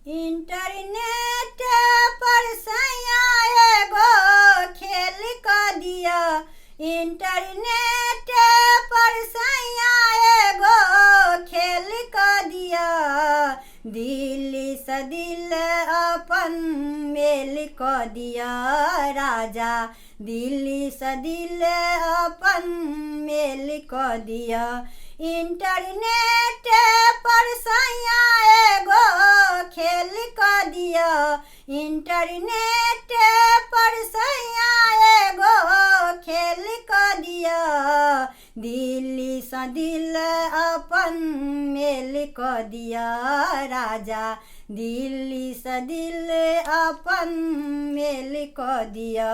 Internet पर सैया एगो खेल क दिया। इंटरनेट पर सैया एगो खेल क दिया। दिल्ली से दिल अपन मेल क दिया राजा। दिल्ली से दिल अपन मेल क दिया। इंटरनेट पर सैया एगो खेल क दिया। इंटरनेट पर सैया एगो खेल क दिया। दिल्ली से दिल अपन मेल क दिया राजा। दिल्ली से दिल अपन मेल क दिया।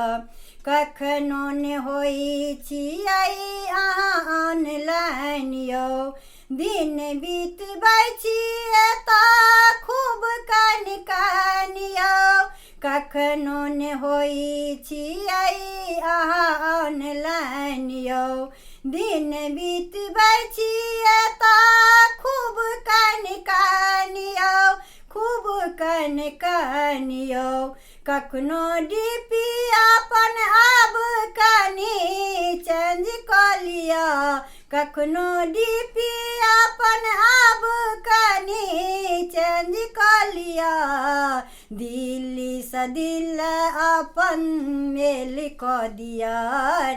कखनो ने होई छियै अहाँ ऑनलाइन यौ। दिन बीतबै छियै तऽ खूब कन यौ। कखनो ने होई छियै अहाँ ऑनलाइन यौ। दिन बीतबै छियै तऽ खूब कन यौ। खूब कन यौ। कखनो डीपी अपन आब कनी चेंज क लिया। कखनो डीपी अपन आब कनी चेंज क लिया। दिल्ली से दिल अपन मेल क दिया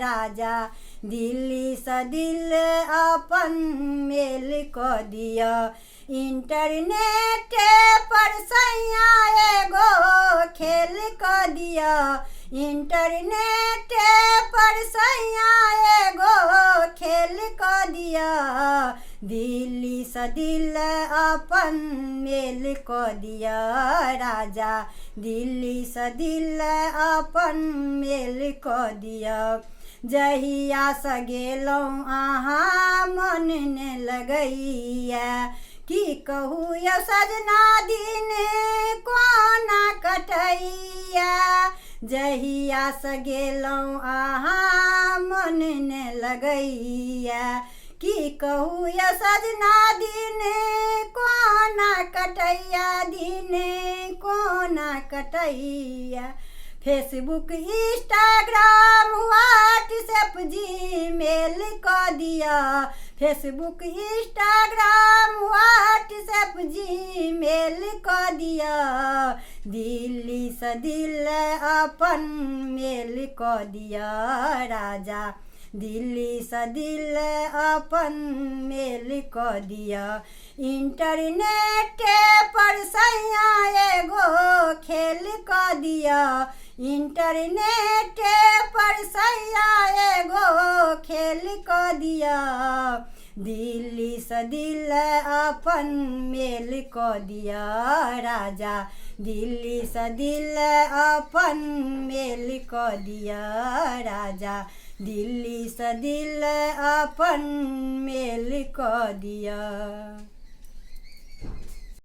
राजा। दिल्ली से दिल अपन मेल क दिया। इंटरनेट पर सैया एगो खेल क दिया। इंटरनेट पर सैया एगो खेल क दिया। दिल्ली से दिल अपन मेल क दिया राजा। दिल्ली से दिल अपन मेल क दिया। जहिया से गेलहुँ अहाँ मन ने लगैया। की कहू यौ सजना दिन कोना कटैया। जहिया से गेलहुँ अहाँ मन ने लगैया। की कहू यौ सजना दिन कोना कटैया। दिन कोना Kataiya. Facebook Instagram WhatsApp Gmail क दिया। फेसबुक इंस्टाग्राम व्हाट्सएप जीमेल क दिया। दिल्ली से दिल अपन मेल क दिया राजा। दिल्ली से दिल अपन मेल क दिया। इंटरनेट पर सैया एगो खेल क दिया। इंटरनेट पर सैया एगो खेल क दिया। दिल्ली से दिल अपन मेल क दिया राजा। दिल्ली से दिल अपन मेल क दिया राजा। दिल्ली से दिल अपन मेल क दिया।